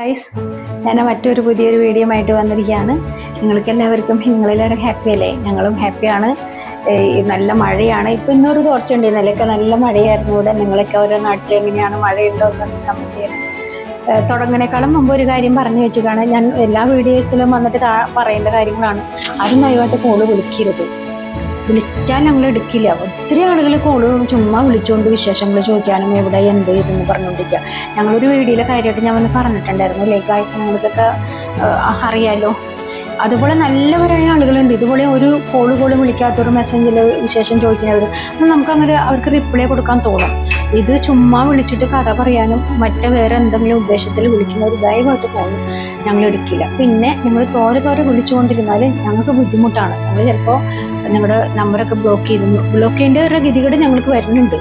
Guys, ഞാൻ മറ്റൊരു പുതിയൊരു വീഡിയോ ആയിട്ട് വന്നിരിക്കുകയാണ്. നിങ്ങൾക്ക് എല്ലാവർക്കും നിങ്ങളെല്ലാവരും ഹാപ്പി അല്ലേ? ഞങ്ങളും ഹാപ്പിയാണ്. നല്ല മഴയാണ്. ഇപ്പം ഇന്നൊരു തോർച്ചയുണ്ട്. ഇന്നലെയൊക്കെ നല്ല മഴയായിരുന്നു. ഇവിടെ നിങ്ങളൊക്കെ ഓരോ നാട്ടിൽ എങ്ങനെയാണ്, മഴയുണ്ടോ എന്ന് കമന്റ് ചെയ്യണം. തുടങ്ങുന്നേക്കാളും മുമ്പ് ഒരു കാര്യം പറഞ്ഞു വെച്ചതാണ്. ഞാൻ എല്ലാ വീഡിയോസിലും വന്നിട്ട് പറയേണ്ട കാര്യങ്ങളാണ്. ആരും ദയവായിട്ട് കോള് വിളിക്കരുത്. വിളിച്ചാൽ ഞങ്ങൾ എടുക്കില്ല. ഒത്തിരി ആളുകൾ കോള് ചുമ്മാ വിളിച്ചുകൊണ്ട് വിശേഷങ്ങൾ ചോദിക്കാനും എവിടെ എന്ത് ഇതെന്ന് പറഞ്ഞുകൊണ്ടിരിക്കുക. ഞങ്ങളൊരു വീഡിയോയിലെ കാര്യമായിട്ട് ഞാൻ വന്ന് പറഞ്ഞിട്ടുണ്ടായിരുന്നു. ഗായ്സ്, നിങ്ങൾക്കൊക്കെ അറിയാലോ. അതുപോലെ നല്ലവരായ ആളുകളുണ്ട്. ഇതുപോലെ ഒരു കോള് വിളിക്കാത്തൊരു മെസ്സേജിൽ വിശേഷം ചോദിക്കുന്നവർ നമുക്കങ്ങനെ അവർക്ക് റിപ്ലൈ കൊടുക്കാൻ തോന്നും. ഇത് ചുമ്മാ വിളിച്ചിട്ട് കഥ പറയാനും മറ്റേ വേറെ എന്തെങ്കിലും ഉദ്ദേശത്തിൽ വിളിക്കുന്നവർ ദയവായിട്ട് പോകും. ഞങ്ങൾ എടുക്കില്ല. പിന്നെ ഞങ്ങൾ തോരെ വിളിച്ചുകൊണ്ടിരുന്നാൽ ഞങ്ങൾക്ക് ബുദ്ധിമുട്ടാണ്. ഞങ്ങൾ ചിലപ്പോൾ ഞങ്ങളുടെ നമ്പറൊക്കെ ബ്ലോക്ക് ചെയ്യേണ്ട ഒരു ഗതികേട് ഞങ്ങൾക്ക് വരുന്നുണ്ട്.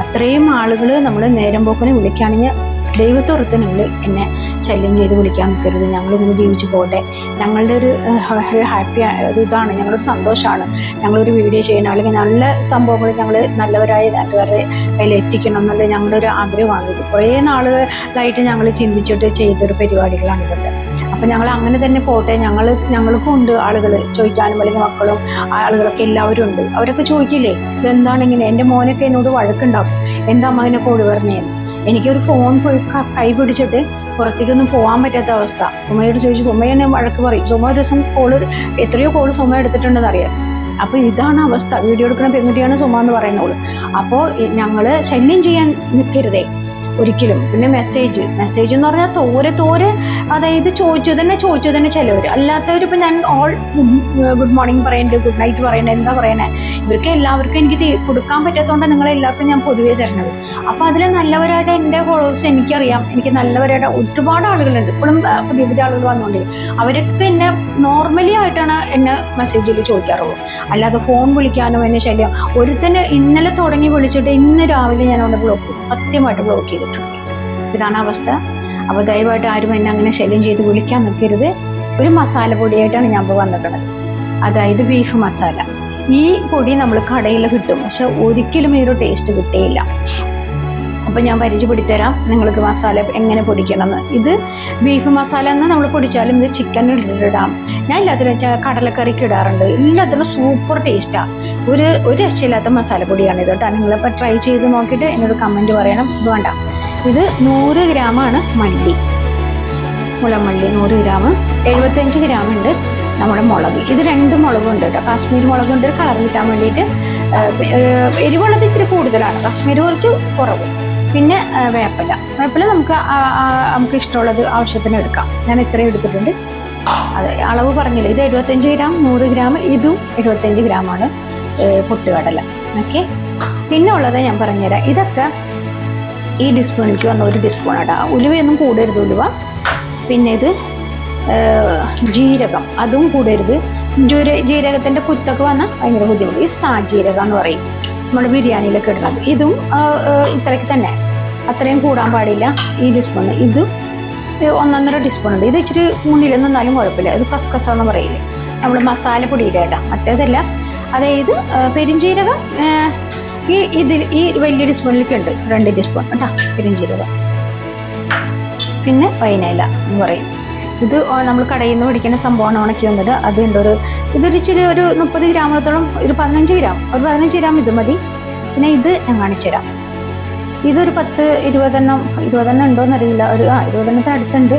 അത്രയും ആളുകൾ നമ്മൾ നേരം പോക്കിനെ വിളിക്കുകയാണെങ്കിൽ ദൈവത്തോർത്ത് നിങ്ങൾ എന്നെ ശല്യം ചെയ്ത് വിളിക്കാൻ നിൽക്കരുത്. ഞങ്ങളിങ്ങനെ ജീവിച്ചു പോകട്ടെ. ഞങ്ങളുടെ ഒരു ഹാപ്പി ഇതാണ്, ഞങ്ങളൊരു സന്തോഷമാണ്. ഞങ്ങളൊരു വീഡിയോ ചെയ്യണം അല്ലെങ്കിൽ നല്ല സംഭവങ്ങൾ ഞങ്ങൾ നല്ലവരായ നാട്ടുകാരുടെ കയ്യിൽ എത്തിക്കണം എന്നുള്ള ഞങ്ങളുടെ ഒരു ആഗ്രഹമാണ്. ഇത് കുറേ നാളുകളായിട്ട് ഞങ്ങൾ ചിന്തിച്ചിട്ട് ചെയ്തൊരു പരിപാടികളാണ് ഇതൊക്കെ. അപ്പം ഞങ്ങൾ അങ്ങനെ തന്നെ പോട്ടെ. ഞങ്ങൾക്കും ഉണ്ട് ആളുകൾ ചോദിക്കാനും, അല്ലെങ്കിൽ മക്കളും ആളുകളൊക്കെ എല്ലാവരും ഉണ്ട്. അവരൊക്കെ ചോദിക്കില്ലേ, ഇതെന്താണ് ഇങ്ങനെ? എൻ്റെ മോനൊക്കെ എന്നോട് വഴക്കുണ്ടാവും, എന്താ അമ്മ ഇങ്ങനെ കോള് പറഞ്ഞേന്ന്. എനിക്കൊരു ഫോൺ കൈ പിടിച്ചിട്ട് പുറത്തേക്കൊന്നും പോകാൻ പറ്റാത്ത അവസ്ഥ. സുമയോട് ചോദിച്ചു, സുമയെന്നെ വഴക്ക് പറയും. സുമ ഒരു ദിവസം എത്രയോ കോള് സുമ എടുത്തിട്ടുണ്ടെന്ന് അറിയാം. അപ്പോൾ ഇതാണ് അവസ്ഥ. വീഡിയോ എടുക്കുന്ന പെൺകുട്ടിയാണ് സുമ എന്ന് പറയുന്നോള്. അപ്പോൾ ഞങ്ങൾ ശല്യം ചെയ്യാൻ നിൽക്കരുതേ ഒരിക്കലും. പിന്നെ മെസ്സേജ് എന്ന് പറഞ്ഞാൽ തോരെ അതായത് ചോദിച്ചു തന്നെ ചിലവർ. അല്ലാത്തവരിപ്പോൾ ഞാൻ ഗുഡ് മോർണിംഗ് പറയുന്നുണ്ട്, ഗുഡ് നൈറ്റ് പറയുന്നത്, എന്താ പറയണേ, ഇവർക്ക് എല്ലാവർക്കും എനിക്ക് കൊടുക്കാൻ പറ്റാത്തതുകൊണ്ടാണ് നിങ്ങളെല്ലാവർക്കും ഞാൻ പൊതുവേ തരുന്നത്. അപ്പോൾ അതിൽ നല്ലവരായിട്ട് എൻ്റെ ഫോളോവേഴ്സ് എനിക്കറിയാം. എനിക്ക് നല്ലവരായിട്ട് ഒരുപാട് ആളുകളുണ്ട്. ഇപ്പോഴും പുതിയ ആളുകൾ വന്നുകൊണ്ടിരിക്കും. അവരൊക്കെ എന്നെ നോർമലി ആയിട്ടാണ് എന്നെ മെസ്സേജിൽ ചോദിക്കാറുള്ളൂ. അല്ലാതെ ഫോൺ വിളിക്കാനോ എന്നെ ശല്യം. ഒരുത്തന്നെ ഇന്നലെ തുടങ്ങി വിളിച്ചിട്ട് ഇന്ന് രാവിലെ ഞാൻ അവിടെ സത്യമായിട്ട് ബ്ലോക്ക് ചെയ്തിട്ടുണ്ട്. ഇതാണ് അവസ്ഥ. അപ്പോൾ ദയവായിട്ട് ആരും എന്നെ അങ്ങനെ ശല്യം ചെയ്ത് വിളിക്കാൻ നിൽക്കരുത്. ഒരു മസാല പൊടിയായിട്ടാണ് ഞാൻ ഇപ്പോൾ വന്നിട്ടുള്ളത്. അതായത് ബീഫ് മസാല. ഈ പൊടി നമ്മൾ കടയിൽ കിട്ടും, പക്ഷെ ഒരിക്കലും ഈ ഒരു ടേസ്റ്റ് കിട്ടുകയില്ല. അപ്പോൾ ഞാൻ പരിചയപ്പെടുത്തരാം നിങ്ങൾക്ക് മസാല എങ്ങനെ പൊടിക്കണമെന്ന്. ഇത് ബീഫ് മസാല എന്ന് നമ്മൾ പൊടിച്ചാലും ഇത് ചിക്കൻ ഇടാം. ഞാൻ എല്ലാത്തിലും കടലക്കറിക്ക് ഇടാറുണ്ട്. എല്ലാത്തിലും സൂപ്പർ ടേസ്റ്റാണ്. ഒരു രക്ഷയില്ലാത്ത മസാലപ്പൊടിയാണ് ഇത് കേട്ടോ. നിങ്ങളിപ്പോൾ ട്രൈ ചെയ്ത് നോക്കിയിട്ട് എന്നോട് കമൻറ്റ് പറയണം. ഇത് വേണ്ട, ഇത് 100 ഗ്രാമാണ് മല്ലി, മുളമല്ലി 100 ഗ്രാം. 75 ഗ്രാം ഉണ്ട് നമ്മുടെ മുളക്. ഇത് 2 മുളകുണ്ട് കേട്ടോ. കാശ്മീർ മുളകുണ്ട് കളർ കിട്ടാൻ വേണ്ടിയിട്ട്. എരിവുള്ളത് ഇത്തിരി കൂടുതലാണ്, കാശ്മീർ കുറച്ച് കുറവ്. പിന്നെ വേപ്പില നമുക്ക് ഇഷ്ടമുള്ളത് ആവശ്യത്തിന് എടുക്കാം. ഞാൻ ഇത്രയും എടുത്തിട്ടുണ്ട്. അതെ, അളവ് പറഞ്ഞില്ല. ഇത് 75 ഗ്രാം, 100 ഗ്രാം. ഇതും 75 ഗ്രാമാണ് പൊട്ടുകടല. ഓക്കെ, പിന്നെ ഉള്ളത് ഞാൻ പറഞ്ഞുതരാം. ഇതൊക്കെ ഈ ടീസ്പൂണിലേക്ക് വന്ന 1 ടീസ്പൂൺ ഇടാം. ഉലുവയൊന്നും കൂടരുത്, ഉലുവ. പിന്നെ ഇത് ജീരകം, അതും കൂടരുത്. ജീരകത്തിൻ്റെ കുത്തൊക്കെ വന്നാൽ ഭയങ്കര ബുദ്ധിമുട്ട്. ഈ സാജീരകം എന്ന് പറയും, നമ്മൾ ബിരിയാണിയിലൊക്കെ ഇടുന്നത്. ഇതും ഇത്രയ്ക്ക് തന്നെ, അത്രയും കൂടാൻ പാടില്ല. ഈ ടീസ്പൂൺ, ഇത് 1.5 ടീസ്പൂൺ ഉണ്ട്. ഇത് ഇച്ചിരി മുന്നിൽ നിന്നാലും കുഴപ്പമില്ല. ഇത് കസ്കസ എന്ന് പറയില്ലേ, നമ്മൾ മസാല പൊടിയുടെ ഇടാം, മറ്റേതല്ല. അതായത് പെരിഞ്ജീരകം ഈ വലിയ ടീസ്പൂണിലേക്ക് ഉണ്ട് 2 ടീസ്പൂൺ കേട്ടോ പെരിഞ്ജീരകം. പിന്നെ വൈനയില എന്ന് പറയും. ഇത് നമ്മൾ കടയിൽ നിന്ന് മേടിക്കുന്ന സംഭവമാണ്, ഉണക്കി വന്നത്. അതുണ്ട് ഇതൊരു ഇച്ചിരി ഒരു 30 ഗ്രാമത്തോളം, ഒരു 15 ഗ്രാം ഇത് മതി. പിന്നെ ഇത് ഞാൻ കാണിച്ചു തരാം. ഇതൊരു 20 ഉണ്ടോയെന്നറിയില്ല, ഒരു 20 അടുത്തുണ്ട്.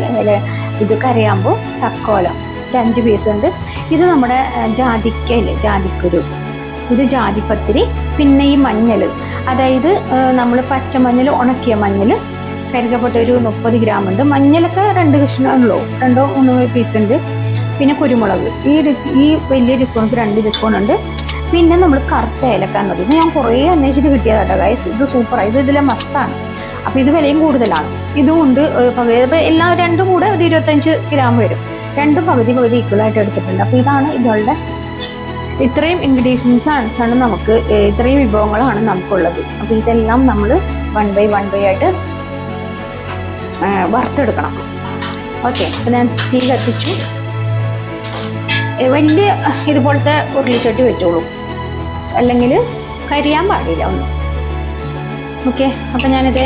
ഇത് കരയാകുമ്പോൾ തക്കോലം 5 പീസ് ഉണ്ട്. ഇത് നമ്മുടെ ജാതിക്കയില്ലേ, ജാതിക്കുരു, ഇത് ജാതിപത്രി. പിന്നെ ഈ മഞ്ഞൾ, അതായത് നമ്മൾ പച്ചമഞ്ഞൾ, ഉണക്കിയ മഞ്ഞൾ കരുകപ്പെട്ട ഒരു 30 ഗ്രാം ഉണ്ട്. മഞ്ഞളൊക്കെ 2 കഷ്ണമുള്ളൂ, 2-3 പീസ് ഉണ്ട്. പിന്നെ കുരുമുളക്, ഈ വലിയ ടീസ്പൂണിക്ക് 2 ടീസ്പൂൺ ഉണ്ട്. പിന്നെ നമ്മൾ കറുത്ത ഏലക്ക മതി. ഇത് ഞാൻ കുറേ അന്വേഷിച്ചിട്ട് കിട്ടിയതാട്ടോ ഗൈസ്. ഇത് സൂപ്പറാണ്. ഇതിലെ മസ്താണ്. അപ്പോൾ ഇത് വിലയും കൂടുതലാണ്. ഇതും ഉണ്ട്. എല്ലാം രണ്ടും കൂടെ ഒരു 25 ഗ്രാം വരും. രണ്ടും പകുതി ഈക്വലായിട്ട് എടുത്തിട്ടുണ്ട്. അപ്പോൾ ഇതാണ് ഇതുകളുടെ ഇത്രയും ഇൻഗ്രീഡിയൻസ് ആണ് നമുക്ക്, ഇത്രയും വിഭവങ്ങളാണ് നമുക്കുള്ളത്. അപ്പോൾ ഇതെല്ലാം നമ്മൾ 1 by 1 ആയിട്ട് വറുത്തെടുക്കണം. ഓക്കെ, അപ്പോൾ ഞാൻ തീ കത്തിച്ചു. വലിയ ഇതുപോലത്തെ ഉരുളിച്ചട്ടി വെച്ചോളൂ, അല്ലെങ്കിൽ കരിയാൻ പാടില്ല ഒന്നും. ഓക്കെ, അപ്പം ഞാനിത്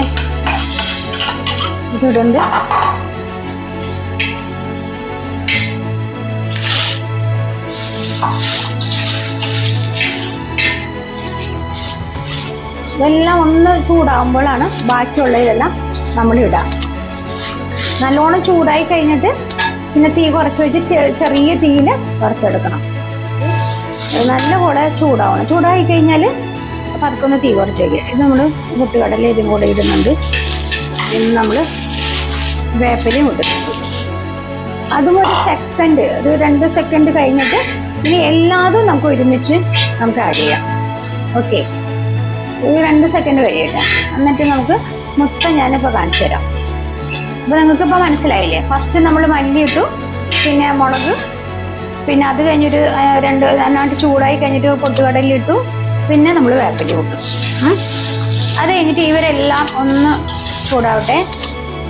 ഇതിടുണ്ട്. ഇതെല്ലാം ഒന്ന് ചൂടാകുമ്പോഴാണ് ബാക്കിയുള്ള ഇതെല്ലാം നമ്മൾ ഇടാം. നല്ലോണം ചൂടായി കഴിഞ്ഞിട്ട് പിന്നെ തീ കുറച്ച് വെച്ച് ചെറിയ തീയിൽ വറുത്തെടുക്കണം. നല്ലപോലെ ചൂടാവണം. ചൂടായി കഴിഞ്ഞാൽ പതുക്കൊന്ന് തീ കുറച്ച് വയ്ക്കുക. ഇത് നമ്മൾ പൊട്ടുകടല ഇതും കൂടെ ഇടുന്നുണ്ട്. ഇന്ന് നമ്മൾ വേപ്പിലയും ഇട്ടിട്ടുണ്ട്. അതും ഒരു സെക്കൻഡ്, ഒരു 2 സെക്കൻഡ് കഴിഞ്ഞിട്ട് ഇനി എല്ലാതും നമുക്ക് ഒരുമിച്ച് നമുക്ക് ആഡ് ചെയ്യാം. ഓക്കെ, ഒരു 2 സെക്കൻഡ് കഴിയട്ടെ. എന്നിട്ട് നമുക്ക് മൊത്തം ഞാനിപ്പോൾ കാണിച്ചു തരാം. അപ്പോൾ നിങ്ങൾക്കിപ്പോൾ മനസ്സിലായില്ലേ? ഫസ്റ്റ് നമ്മൾ മല്ലി ഇട്ടു, പിന്നെ മുളക്, പിന്നെ അത് കഴിഞ്ഞിട്ട് നന്നായിട്ട് ചൂടായി കഴിഞ്ഞിട്ട് പൊട്ടുകടല ഇട്ടു, പിന്നെ നമ്മൾ വേപ്പില ഇട്ടു. അത് കഴിഞ്ഞിട്ട് ഇവരെല്ലാം ഒന്ന് ചൂടാവട്ടെ.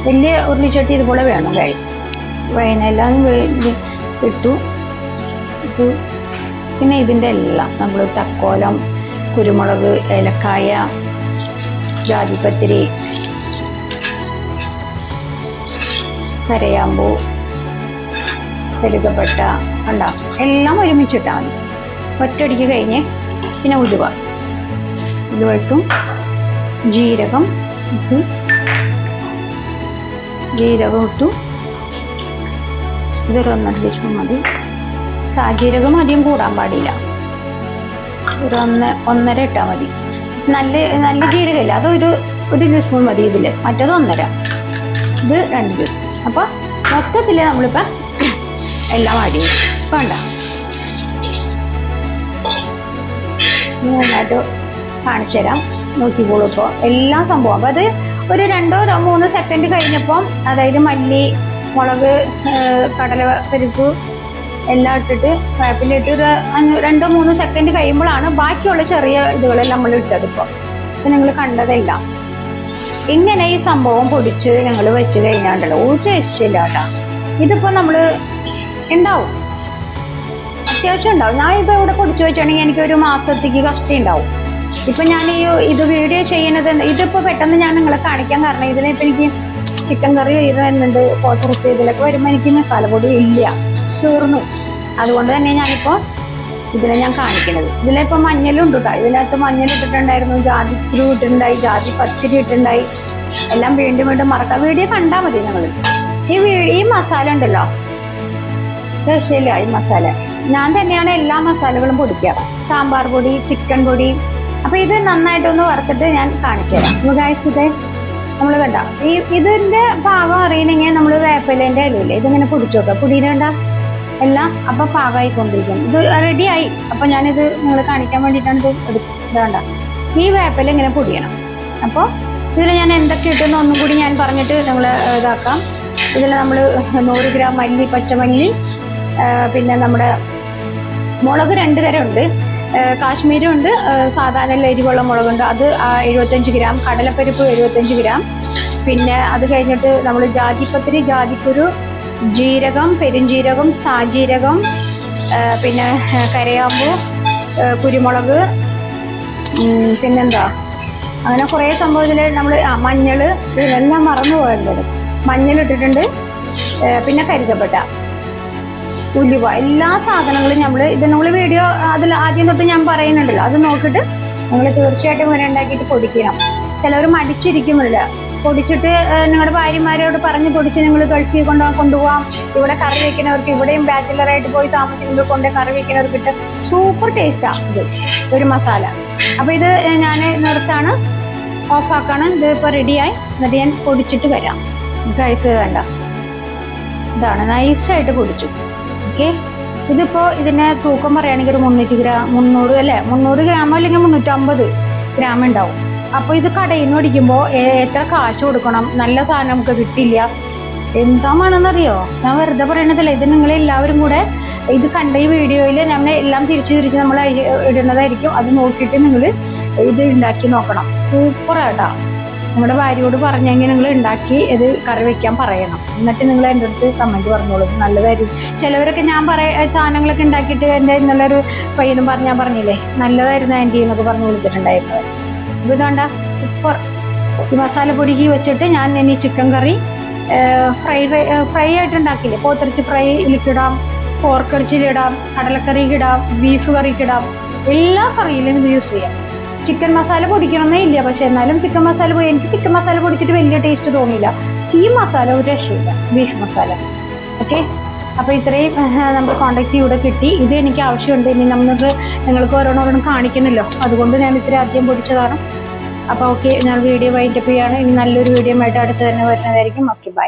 വലിയ ഉരുളിച്ചട്ടി ഇതുപോലെ വേണം കഴിച്ച് വൈനെല്ലാം ഇട്ടു. പിന്നെ ഇതിൻ്റെ എല്ലാം നമ്മൾ തക്കോലം, കുരുമുളക്, ഏലക്കായ, ജാതിപത്രി, കരയാമ്പൂ, കടുകപ്പട്ട ഉണ്ടാകും. എല്ലാം ഒരുമിച്ചിട്ടാൽ മതി. ഒറ്റയടിക്ക് കഴിഞ്ഞ് പിന്നെ ഉലുവ ഇട്ടും ജീരകം ഇട്ടു. ഇതൊരു 1.5 ടീസ്പൂൺ മതി. സാജീരകം അധികം കൂടാൻ പാടില്ല. ഒരു 1.5 ഇട്ടാൽ മതി. നല്ല ജീരകമില്ല, അതൊരു 1 ടീസ്പൂൺ മതി. ഇതിൽ മറ്റത് 1.5, ഇത് 2 ടീസ്പൂൺ. അപ്പോൾ മൊത്തത്തിൽ നമ്മളിപ്പോൾ എല്ലാം ആഡ് ചെയ്യും. വേണ്ട നന്നായിട്ട് കാണിച്ചു തരാം. നോക്കിക്കോളൂ. ഇപ്പോൾ എല്ലാ സംഭവം അപ്പോൾ അത് ഒരു 2-3 സെക്കൻഡ് കഴിഞ്ഞപ്പോൾ, അതായത് മല്ലി, മുളക്, കടലപ്പരിപ്പ് എല്ലാം ഇട്ടിട്ട് വേപ്പിലിട്ട് ഒരു 2-3 സെക്കൻഡ് കഴിയുമ്പോഴാണ് ബാക്കിയുള്ള ചെറിയ ഇതുകളെല്ലാം നമ്മൾ ഇട്ടത്. ഇപ്പോൾ നിങ്ങൾ കണ്ടതല്ല. ഇങ്ങനെ ഈ സംഭവം പൊടിച്ച് ഞങ്ങൾ വെച്ച് കഴിഞ്ഞാണ്ടല്ലോ ഒരു രക്ഷയില്ല കേട്ടോ. ഇതിപ്പോൾ നമ്മൾ ഉണ്ടാവും, അത്യാവശ്യം ഉണ്ടാവും. ഞാൻ ഇപ്പോൾ ഇവിടെ പൊടിച്ച് വെച്ചാണെങ്കിൽ എനിക്കൊരു മാസത്തേക്ക് കഷ്ടി ഉണ്ടാവും. ഇപ്പം ഞാൻ ഇത് വീഡിയോ ചെയ്യുന്നത് ഇതിപ്പോൾ പെട്ടെന്ന് ഞാൻ നിങ്ങളെ കാണിക്കാൻ കാരണം ഇതിലിപ്പോൾ എനിക്ക് ചിക്കൻ കറി വരുന്നുണ്ട്, പോത്തിറച്ചി, ഇതിലൊക്കെ വരുമ്പോൾ എനിക്ക് മസാലപ്പൊടി ഇല്ല, തീർന്നു. അതുകൊണ്ട് തന്നെ ഞാനിപ്പോൾ ഇതിനെ ഞാൻ കാണിക്കുന്നത്. ഇതിലിപ്പോൾ മഞ്ഞളുണ്ട് കേട്ടോ. ഇതിനകത്ത് മഞ്ഞൾ ഇട്ടിട്ടുണ്ടായിരുന്നു, ജാതിക്കുരു ഇട്ടിട്ടുണ്ടായി, ജാതി പത്തിരി ഇട്ടിട്ടുണ്ടായി. എല്ലാം വീണ്ടും മറക്കാം. വീഡിയോ കണ്ടാൽ മതി നിങ്ങൾ. ഈ മസാല ഉണ്ടല്ലോ, രക്ഷയില്ല ഈ മസാല. ഞാൻ തന്നെയാണ് എല്ലാ മസാലകളും പൊടിക്കുക. സാമ്പാർ പൊടി, ചിക്കൻ പൊടി. അപ്പോൾ ഇത് നന്നായിട്ടൊന്ന് വറുത്തിട്ട് ഞാൻ കാണിച്ചു തരാം. ഗായ്സ്, ഇതേ നമ്മൾ കണ്ട ഇതിൻ്റെ പാകം അറിയണമെങ്കിൽ നമ്മൾ വേപ്പിലേൻ്റെ ഇലയില്ലേ ഇതിങ്ങനെ പൊടിച്ചു നോക്കാം. പൊടിയിലേണ്ട എല്ലാം അപ്പോൾ പാകമായിക്കൊണ്ടിരിക്കും. ഇത് റെഡിയായി. അപ്പോൾ ഞാനിത് നിങ്ങൾ കാണിക്കാൻ വേണ്ടിയിട്ടാണ് ഇത് വേണ്ട. ഈ വേപ്പില ഇങ്ങനെ പൊടിയണം. അപ്പോൾ ഇതിൽ ഞാൻ എന്തൊക്കെ ഇട്ടെന്ന് ഒന്നും കൂടി ഞാൻ പറഞ്ഞിട്ട് നമ്മൾ ഇതാക്കാം. ഇതിൽ നമ്മൾ 100 ഗ്രാം മല്ലി, പച്ചമല്ലി, പിന്നെ നമ്മുടെ മുളക് 2 തരം ഉണ്ട്. കാശ്മീരും ഉണ്ട്, സാധാരണ എരിവുള്ള മുളകുണ്ട്. അത് 75 ഗ്രാം. കടലപ്പരിപ്പ് 75 ഗ്രാം. പിന്നെ അത് കഴിഞ്ഞിട്ട് നമ്മൾ ജാതിപത്രി, ജാതിക്കുരു, ജീരകം, പെരുംജീരകം, സാജീരകം, പിന്നെ കരയാമ്പൂ, കുരുമുളക്, പിന്നെന്താ അങ്ങനെ കുറേ സംഭവത്തിൽ നമ്മൾ മഞ്ഞൾ, ഇതെല്ലാം മറന്നു പോയത്. മഞ്ഞൾ ഇട്ടിട്ടുണ്ട്. പിന്നെ കരുതപ്പെട്ട, ഉലുവ, എല്ലാ സാധനങ്ങളും നമ്മൾ വീഡിയോ അതിൽ ആദ്യം തൊട്ട് ഞാൻ പറയുന്നുണ്ടല്ലോ, അത് നോക്കിയിട്ട് നിങ്ങൾ തീർച്ചയായിട്ടും ഇങ്ങനെ ഉണ്ടാക്കിയിട്ട് പൊടിക്കണം. ചിലവർ മടിച്ചിരിക്കുമില്ല. പൊടിച്ചിട്ട് നിങ്ങളുടെ ഭാര്യമാരോട് പറഞ്ഞ് പൊടിച്ച് നിങ്ങൾ ഗൾഫിൽ കൊണ്ടുപോകാം. ഇവിടെ കറി വയ്ക്കുന്നവർക്ക്, ഇവിടെയും ബാച്ചിലറായിട്ട് പോയി താമസിക്കുമ്പോൾ കൊണ്ട് കറി വയ്ക്കുന്നവർക്കിട്ട് സൂപ്പർ ടേസ്റ്റാണ് ഇത് ഒരു മസാല. അപ്പോൾ ഇത് ഞാൻ നിർത്താണ്, ഓഫാക്കാണ്. ഇത് ഇപ്പോൾ റെഡിയായി. എന്നിട്ട് ഞാൻ പൊടിച്ചിട്ട് വരാം. ഗൈസ് വേണ്ട, ഇതാണ് നൈസായിട്ട് പൊടിച്ചു. ഓക്കെ, ഇതിപ്പോൾ ഇതിനെ തൂക്കം പറയുകയാണെങ്കിൽ ഒരു 300 ഗ്രാം, 300 അല്ലേ, 300 ഗ്രാമോ അല്ലെങ്കിൽ 350 ഗ്രാം ഉണ്ടാവും. അപ്പോൾ ഇത് കടയിൽ നിന്ന് മേടിക്കുമ്പോൾ എത്ര കാശ് കൊടുക്കണം? നല്ല സാധനം നമുക്ക് കിട്ടില്ല. എന്താണെന്നറിയോ, ഞാൻ വെറുതെ പറയണതല്ല. ഇത് നിങ്ങളെല്ലാവരും കൂടെ ഇത് കണ്ട ഈ വീഡിയോയിൽ നമ്മൾ എല്ലാം തിരിച്ച് നമ്മൾ ഇടുന്നതായിരിക്കും. അത് നോക്കിയിട്ട് നിങ്ങൾ ഇത് ഉണ്ടാക്കി നോക്കണം. സൂപ്പറായിട്ടാ. നമ്മുടെ ഭാര്യയോട് പറഞ്ഞെങ്കിൽ നിങ്ങൾ ഉണ്ടാക്കി ഇത് കറി വയ്ക്കാൻ പറയണം. എന്നിട്ട് നിങ്ങൾ എൻ്റെ അടുത്ത് കമൻറ്റ് പറഞ്ഞോളൂ. നല്ലതായിരിക്കും. ചിലവരൊക്കെ ഞാൻ സാധനങ്ങളൊക്കെ ഉണ്ടാക്കിയിട്ട് എൻ്റെ ഇന്നുള്ളൊരു പയ്യനും ഞാൻ പറഞ്ഞില്ലേ, നല്ലതായിരുന്നു ആൻറ്റി എന്നൊക്കെ പറഞ്ഞ് വിളിച്ചിട്ടുണ്ടായിരുന്നത്. ഇത് വേണ്ട, സൂപ്പർ. ഈ മസാലപ്പൊടിക്ക് വെച്ചിട്ട് ഞാൻ ഇനി ചിക്കൻ കറി ഫ്രൈ ആയിട്ട് ഉണ്ടാക്കില്ലേ, പോത്തിറച്ചി ഫ്രൈ ഇതിലിടാം, പോർക്കിറച്ചിയിലിടാം, കടലക്കറിക്കിടാം, ബീഫ് കറിക്കിടാം, എല്ലാ കറിയിലും ഇത് യൂസ് ചെയ്യാം. ചിക്കൻ മസാല പൊടിക്കണമെന്നേ ഇല്ല, പക്ഷെ എന്നാലും ചിക്കൻ മസാല എനിക്ക് ചിക്കൻ മസാല പൊടിച്ചിട്ട് വലിയ ടേസ്റ്റ് തോന്നില്ല. ഈ മസാല ഒരു രക്ഷയില്ല, ബീഫ് മസാല. ഓക്കെ, അപ്പോൾ ഇത്രയും നമുക്ക് കോണ്ടാക്ട് ഇവിടെ കിട്ടി. ഇത് എനിക്ക് ആവശ്യമുണ്ട്, ഇനി നിങ്ങൾക്ക് ഓരോന്നോരോന്നും കാണിക്കണമല്ലോ, അതുകൊണ്ട് ഞാൻ ഇത്തിരി ആദ്യം പൊടിച്ചതാണ്. അപ്പോൾ ഓക്കെ, ഞാൻ വീഡിയോ വൈൻഡപ്പ് ചെയ്യാണ്. ഇനി നല്ലൊരു വീഡിയോ ആയിട്ട് അടുത്ത് തന്നെ വരുന്നതായിരിക്കും. Okay, by.